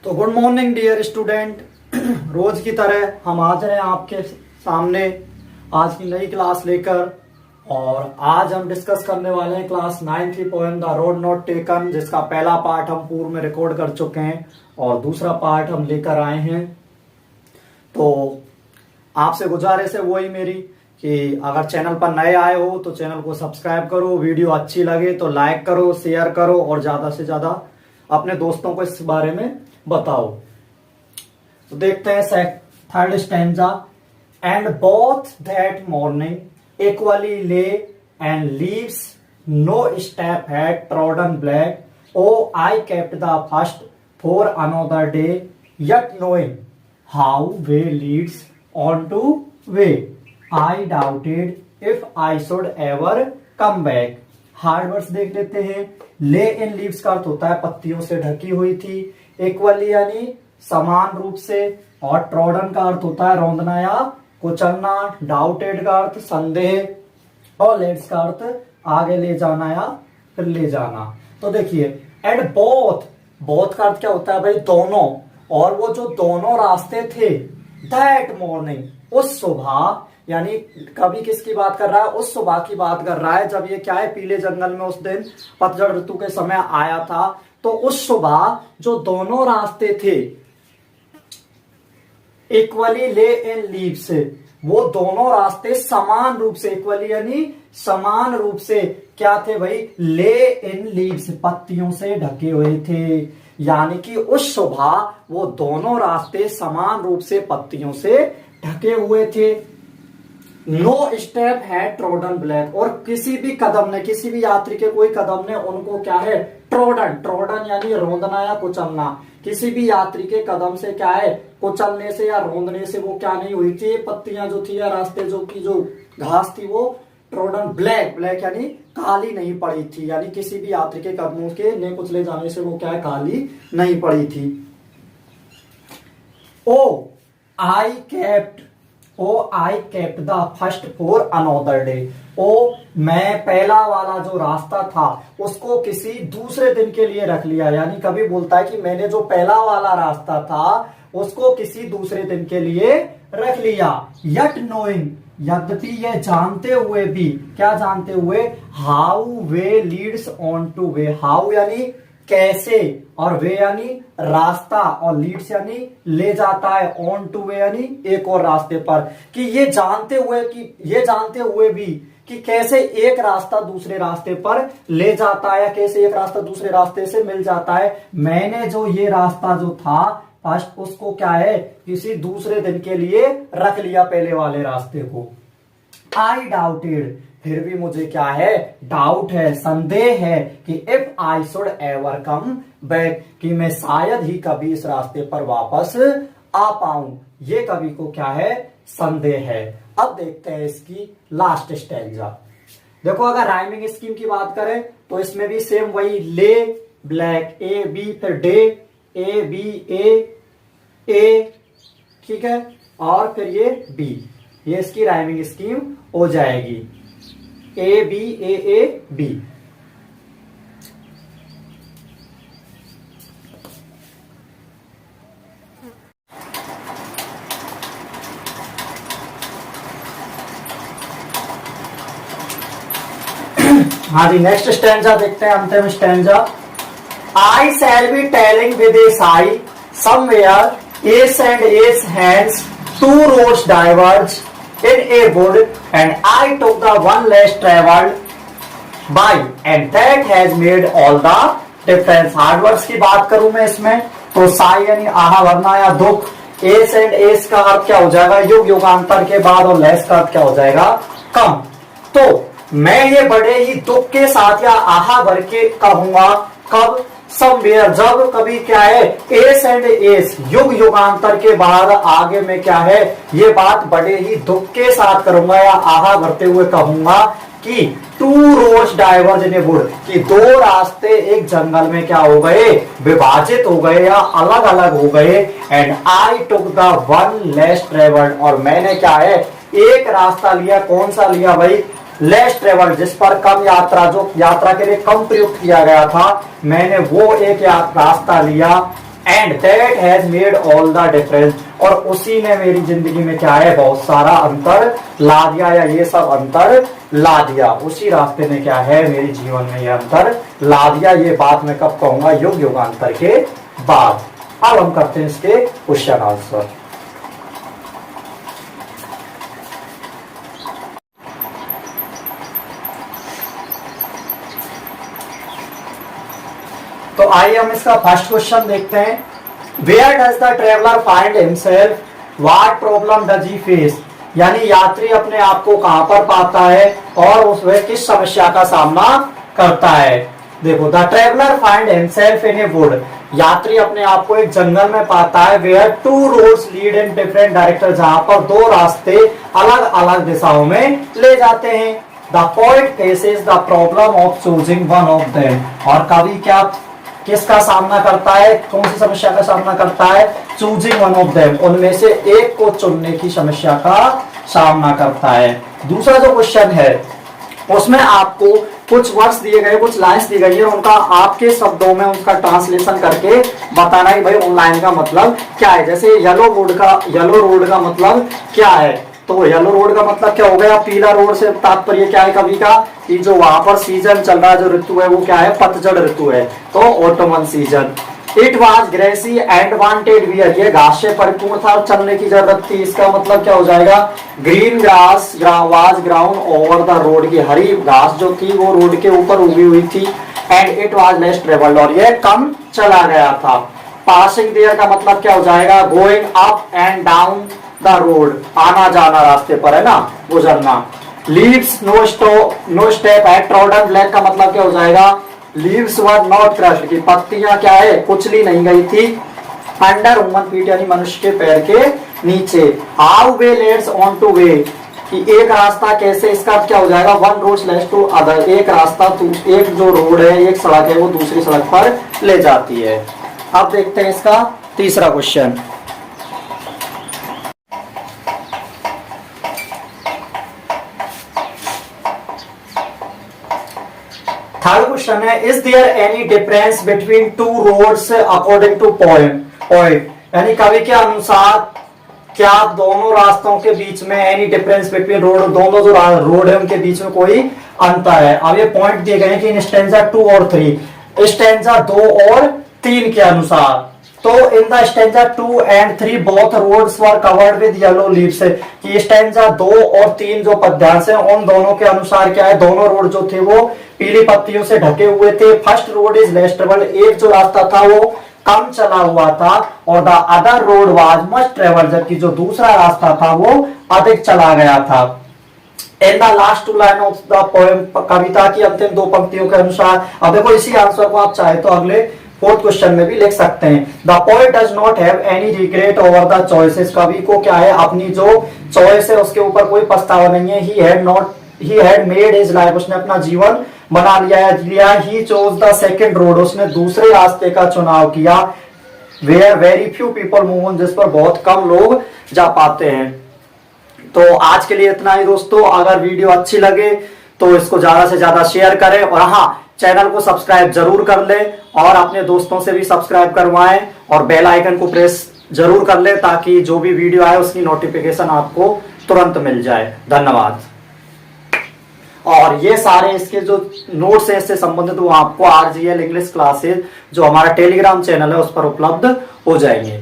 तो good morning dear student. रोज की तरह हम आज रहे हैं आपके सामने आज की नई क्लास लेकर। और आज हम डिस्कस करने वाले हैं क्लास 9 की poem the road not taken, जिसका पहला पार्ट हम पूर्व में रिकॉर्ड कर चुके हैं और दूसरा पार्ट हम लेकर आए हैं। तो आपसे गुजारिश है वही मेरी कि अगर चैनल पर नए आए हो तो चैनल को सब्सक्राइब करो, वीडियो अच्छी लगे तो लाइक करो, शेयर करो और ज्यादा से ज्यादा अपने दोस्तों को इस बारे में बताओ। तो देखते हैं third stanza. And both that morning equally lay and leaves no step had trodden black oh I kept the first for another day yet knowing how way leads on to way I doubted if I should ever come back। Hard words देख लेते हैं। ले in leaves का अर्थ होता है पत्तियों से ढकी हुई थी, इक्वली यानी समान रूप से, और ट्रॉडन का अर्थ होता है रौंदना या कुचलना, डाउटेड का अर्थ संदेह, और लेट्स का अर्थ आगे ले जाना या फिर ले जाना। तो देखिए एंड बोथ का अर्थ क्या होता है भाई, दोनों। और वो जो दोनों रास्ते थे, दैट मॉर्निंग उस सुबह, यानी कभी किसकी बात कर रहा है, उस सुबह की बात कर रहा है जब ये क्या है पीले जंगल में उस दिन पतझड़ ऋतु के समय आया था। तो उस सुबह जो दोनों रास्ते थे इक्वली ले इन लीव्स, वो दोनों रास्ते समान रूप से, इक्वली यानी समान रूप से क्या थे भाई, ले इन लीव्स पत्तियों से ढके हुए थे। यानी कि उस सुबह वो दोनों रास्ते समान रूप से पत्तियों से ढके हुए थे। नो स्टेप है ट्रोडन ब्लैक, और किसी भी कदम ने, किसी भी यात्री के कोई कदम ने उनको क्या है ट्रोडन यानी रोंदना या कुचलना, किसी भी यात्री के कदम से क्या है कुचलने से या रोंदने से वो क्या नहीं हुई थी, पत्तियां जो थी या रास्ते जो घास थी वो ट्रोडन ब्लैक यानी काली नहीं पड़ी थी, यानी किसी भी यात्री के कदमों के ने कुचले जाने से वो क्या है काली नहीं पड़ी थी। Oh I kept the first for another day, ओ मैं पहला वाला जो रास्ता था उसको किसी दूसरे दिन के लिए रख लिया। यानी कभी बोलता है कि मैंने जो पहला वाला रास्ता था उसको किसी दूसरे दिन के लिए रख लिया। यट नोइंग, यद्यपि यह जानते हुए भी, क्या जानते हुए, how way Leeds on to way, how यानी कैसे, और वे यानी रास्ता, और लीड्स यानी ले जाता है, ऑन टू वे यानी एक और रास्ते पर। कि ये जानते हुए भी कि कैसे एक रास्ता दूसरे रास्ते पर ले जाता है, या कैसे एक रास्ता दूसरे रास्ते से मिल जाता है, मैंने जो ये रास्ता जो था फर्स्ट उसको क्या है किसी दूसरे दिन के लिए रख लिया पहले वाले रास्ते को। आई डाउटेड, फिर भी मुझे क्या है डाउट है, संदेह है कि if I should ever come back, कि मैं शायद ही कभी इस रास्ते पर वापस आ पाऊं, ये कभी को क्या है संदेह है। अब देखते हैं इसकी लास्ट स्टैंजा। देखो अगर राइमिंग स्कीम की बात करें तो इसमें भी सेम वही, ले ब्लैक ए बी, फिर डे ए बी ए, ठीक है, और फिर ये बी, ये इसकी राइमिंग स्कीम हो जाएगी, ए बी। हाँ जी, नेक्स्ट स्टैंजा देखते हैं, अंतिम stanza. I shall be telling with a sigh somewhere ages and ages hence two roads diverge in a wood and I took the one less traveled by and that has made all the difference। Hard words की बात करूं मैं इसमें तो साई यानी आहा वरना या दुख, एस एंड एस का अर्थ क्या हो जाएगा युग युगांतर के बाद, और लेस का अर्थ क्या हो जाएगा कम। तो मैं ये बड़े ही दुख के साथ या आहा भर के कहूंगा, कब, समवेयर, जब कभी क्या है एस एंड एस युग युगांतर के बाद आगे में क्या है ये बात बड़े ही दुख के साथ करूंगा या आहा भरते हुए कहूंगा कि two roads diverge in a wood, कि दो रास्ते एक जंगल में क्या हो गए विभाजित हो गए या अलग अलग हो गए। And I took the one less travelled, और मैंने क्या है एक रास्ता लिया, कौन सा लिया भाई, लेस ट्रेवल, जिस पर कम यात्रा, जो यात्रा के लिए कम प्रयुक्त किया गया था, मैंने वो एक रास्ता लिया। And that has made all the difference, और उसी ने मेरी जिंदगी में क्या है बहुत सारा अंतर ला दिया, या ये सब अंतर ला दिया, उसी रास्ते ने क्या है मेरे जीवन में ये अंतर ला दिया। ये बात मैं कब कहूंगा, युग युगांतर के बाद। अब हम करते हैं इसके क्वेश्चन आंसर। तो आइए हम इसका फर्स्ट क्वेश्चन देखते हैं। Where does the traveller find himself, what problem does he face, यानी यात्री अपने आप को कहां पर पाता है और उसमें किस समस्या का सामना करता है। देखो, the traveller find himself in a wood, यात्री अपने आप को एक जंगल में पाता है। Where two roads lead in different direction, जहां पर दो रास्ते अलग अलग दिशाओं में ले जाते हैं। The poet faces the problem of choosing one of them, और कवि क्या किसका सामना करता है, कौन सी समस्या का सामना करता है, चूजिंग वन ऑफ देम, उनमें से एक को चुनने की समस्या का सामना करता है। दूसरा जो क्वेश्चन है उसमें आपको कुछ वर्ड्स दिए गए, कुछ लाइन्स दी गई है, उनका आपके शब्दों में उसका ट्रांसलेशन करके बताना है भाई उन लाइन का मतलब क्या है। जैसे येलो रोड का मतलब क्या है, तो येलो रोड का मतलब क्या हो गया, पीला रोड से तात्पर्य क्या है कवि का, कि जो वहां पर सीजन चल रहा है, जो ऋतु है वो क्या है, पतझड़ ऋतु है, तो autumn season. It was grassy and wanted wear, ये घास से परिपूर्ण था और चलने की जरूरत थी, इसका मतलब क्या हो जाएगा, green grass was ground over the road, की हरी घास जो थी वो रोड के ऊपर उगी हुई थी। And it was less travelled, और ये कम चला गया था। पासिंग देयर का मतलब क्या हो जाएगा, going up and down the road, आना जाना रास्ते पर है ना, गुजरना। Leaves no step at trodden black का मतलब क्या हो जाएगा, लीव्स वर नॉट क्रश्ड, की पत्तियां क्या है कुचली नहीं गई थी। अंडर ह्यूमन फीट, यानी मनुष्य के पैर के नीचे। How way leads on to way, कि एक रास्ता कैसे, इसका अर्थ क्या हो जाएगा, one road leads to other, एक रास्ता एक जो रोड है, एक सड़क है वो दूसरी सड़क पर ले जाती है। अब देखते हैं इसका तीसरा क्वेश्चन। थर्ड क्वेश्चन है, is there any difference between two roads according to point, यानी कवि के अनुसार क्या दोनों रास्तों के बीच में एनी डिफरेंस बिटवीन रोड, दोनों जो रोड है उनके बीच में कोई अंतर है। अब ये पॉइंट दिए गए हैं कि इन स्टैंजा 2 और 3, स्टैंजा 2 और 3 के अनुसार, तो in the stanza 2 and 3 both roads were covered with yellow leaves, कि स्टैंजा 2 और 3 जो पद्यांश है उन दोनों के अनुसार क्या है, दोनों रोड जो थे वो पीली पत्तियों से ढके हुए थे। First road is less travelled, एक जो रास्ता था वो कम चला हुआ था, और the other road was much travelled, जबकि जो दूसरा रास्ता था वो अधिक चला गया था। In the last two line of the poem, कविता की अंतिम दो पंक्तियों के अनुसार। अब देखो इसी आंसर को आप चाहे तो अगले फोर्थ क्वेश्चन में भी लिख सकते हैं। The poet does not have any regret over the choices, कवि को क्या है अपनी जो चॉइस है उसके ऊपर कोई पछतावा नहीं है। He had made his life, उसने अपना जीवन बना लिया। He chose the second road, उसने दूसरे रास्ते का चुनाव किया। Where very few people move on, जिस पर बहुत कम लोग जा पाते हैं। तो आज के लिए इतना ही दोस्तों। अगर वीडियो अच्छी लगे तो इसको ज्यादा से ज्यादा शेयर करें, और हाँ, चैनल को सब्सक्राइब जरूर कर ले और अपने दोस्तों से भी सब्सक्राइब करवाएं, और बेल आइकन को प्रेस जरूर कर ले ताकि जो भी वीडियो आए उसकी नोटिफिकेशन आपको तुरंत मिल जाए। धन्यवाद। और ये सारे इसके जो नोट्स है इससे संबंधित वो आपको RGL इंग्लिश क्लासेस जो हमारा टेलीग्राम चैनल है उस पर उपलब्ध हो जाएंगे।